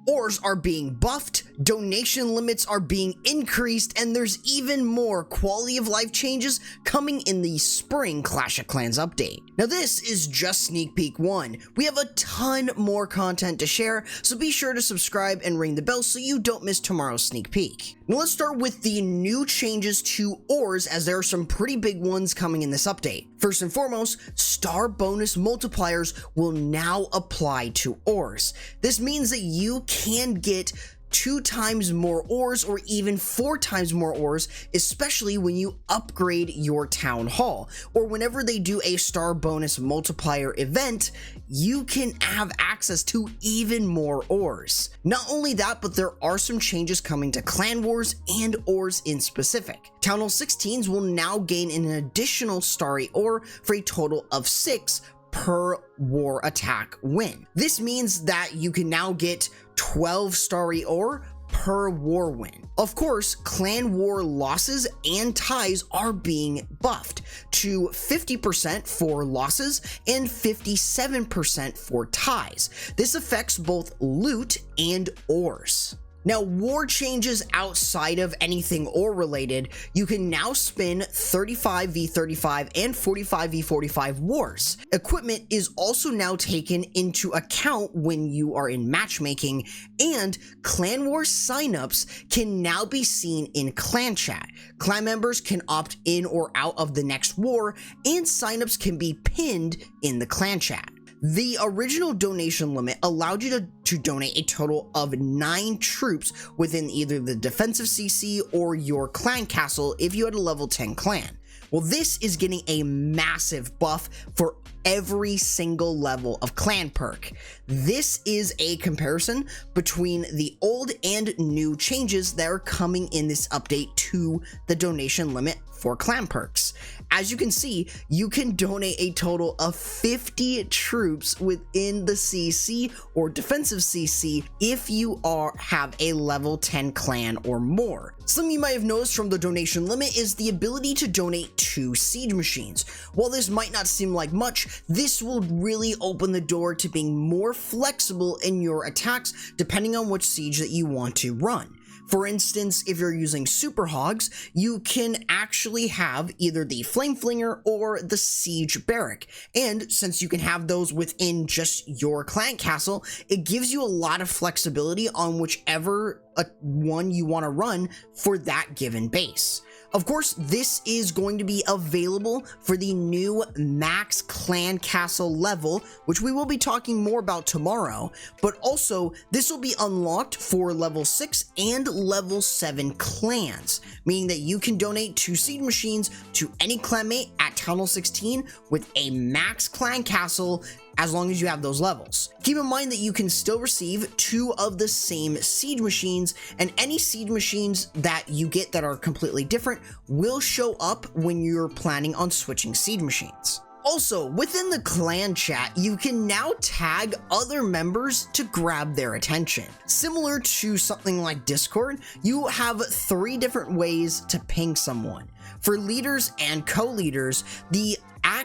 Ores are being buffed, donation limits are being increased, and there's even more quality of life changes coming in the spring Clash of Clans update. Now this is just sneak peek 1. We have a ton more content to share, so be sure to subscribe and ring the bell so you don't miss tomorrow's sneak peek. Now let's start with the new changes to ores, as there are some pretty big ones coming in this update. First and foremost, star bonus multipliers will now apply to ores. This means that you can get 2 times more ores or even 4 times more ores, especially when you upgrade your town hall, or whenever they do a star bonus multiplier event, you can have access to even more ores. Not only that, but there are some changes coming to clan wars and ores in specific. Town Hall 16s will now gain an additional starry ore for a total of 6 per war attack win. This means that you can now get 12 starry ore per war win. Of course, clan war losses and ties are being buffed to 50% for losses and 57% for ties. This affects both loot and ores. Now, war changes outside of anything ore related, you can now spin 35v35 and 45v45 wars. Equipment is also now taken into account when you are in matchmaking, and clan war signups can now be seen in clan chat. Clan members can opt in or out of the next war, and signups can be pinned in the clan chat. The original donation limit allowed you to donate a total of 9 troops within either the defensive CC or your clan castle if you had a level 10 clan. Well, this is getting a massive buff for every single level of clan perk. This is a comparison between the old and new changes that are coming in this update to the donation limit for clan perks. As you can see, you can donate a total of 50 troops within the CC or defensive CC if you have a level 10 clan or more. Something you might have noticed from the donation limit is the ability to donate 2 siege machines. While this might not seem like much, this will really open the door to being more flexible in your attacks depending on which siege that you want to run. For instance, if you're using super hogs, you can actually have either the flame flinger or the siege barrack. And since you can have those within just your clan castle, it gives you a lot of flexibility on whichever one you want to run for that given base. Of course, this is going to be available for the new max clan castle level, which we will be talking more about tomorrow, but also this will be unlocked for level 6 and level 7 clans, meaning that you can donate 2 seed machines to any clanmate at Town Hall 16 with a max clan castle as long as you have those levels. Keep in mind that you can still receive 2 of the same siege machines, and any siege machines that you get that are completely different will show up when you're planning on switching siege machines. Also, within the clan chat, you can now tag other members to grab their attention. Similar to something like Discord, you have 3 different ways to ping someone. For leaders and co-leaders, the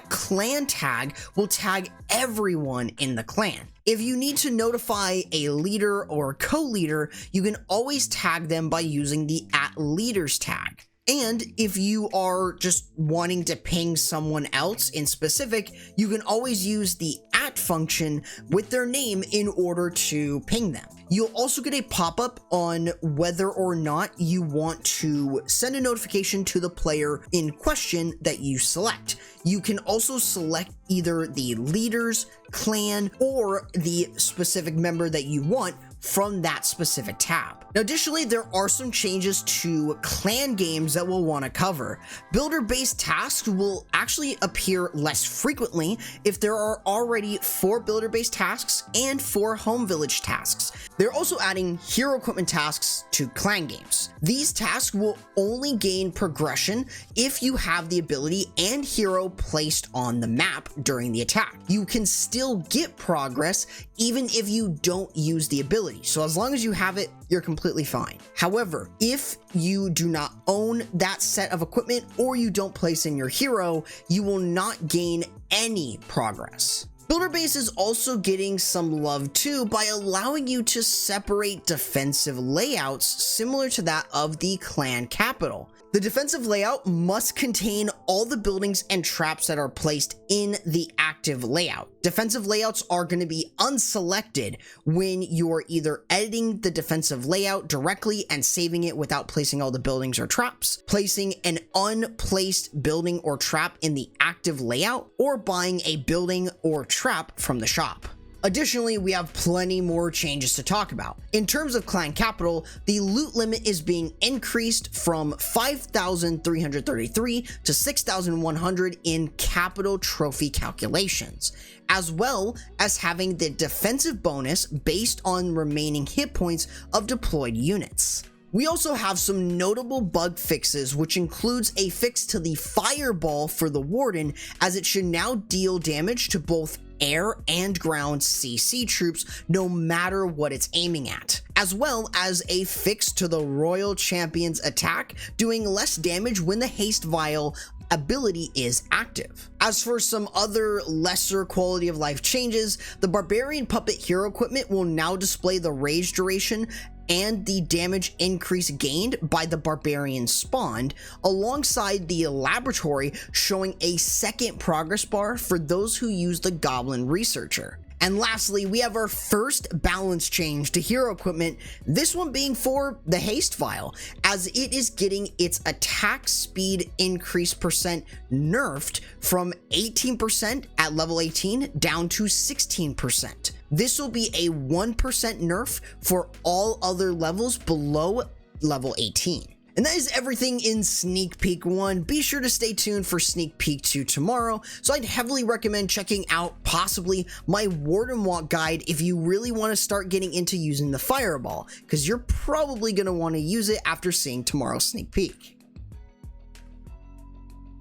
@clan tag will tag everyone in the clan. If you need to notify a leader or co-leader, you can always tag them by using the @leaders tag. And if you are just wanting to ping someone else in specific, you can always use the function with their name in order to ping them. You'll also get a pop-up on whether or not you want to send a notification to the player in question that you select. You can also select either the leaders, clan, or the specific member that you want from that specific tab. Now, additionally, there are some changes to clan games that we'll want to cover. Builder-based tasks will actually appear less frequently if there are already 4 builder-based tasks and 4 home village tasks. They're also adding hero equipment tasks to clan games. These tasks will only gain progression if you have the ability and hero placed on the map during the attack. You can still get progress even if you don't use the ability. So as long as you have it, you're completely fine. However, if you do not own that set of equipment or you don't place in your hero, you will not gain any progress. Builder Base is also getting some love too by allowing you to separate defensive layouts similar to that of the clan capital. The defensive layout must contain all the buildings and traps that are placed in the active layout. Defensive layouts are going to be unselected when you're either editing the defensive layout directly and saving it without placing all the buildings or traps, placing an unplaced building or trap in the active layout, or buying a building or trap from the shop. Additionally, we have plenty more changes to talk about. In terms of clan capital, the loot limit is being increased from 5,333 to 6,100 in capital trophy calculations, as well as having the defensive bonus based on remaining hit points of deployed units. We also have some notable bug fixes, which includes a fix to the fireball for the warden, as it should now deal damage to both air and ground CC troops no matter what it's aiming at, as well as a fix to the Royal Champion's attack, doing less damage when the haste vial ability is active. As for some other lesser quality of life changes, the Barbarian Puppet hero equipment will now display the rage duration and the damage increase gained by the Barbarian spawned, alongside the laboratory showing a second progress bar for those who use the Goblin Researcher. And lastly, we have our first balance change to hero equipment, this one being for the haste vial, as it is getting its attack speed increase percent nerfed from 18% at level 18 down to 16%. This will be a 1% nerf for all other levels below level 18. And that is everything in Sneak Peek 1. Be sure to stay tuned for Sneak Peek 2 tomorrow. So I'd heavily recommend checking out possibly my Warden Walk guide if you really want to start getting into using the fireball, because you're probably going to want to use it after seeing tomorrow's Sneak Peek.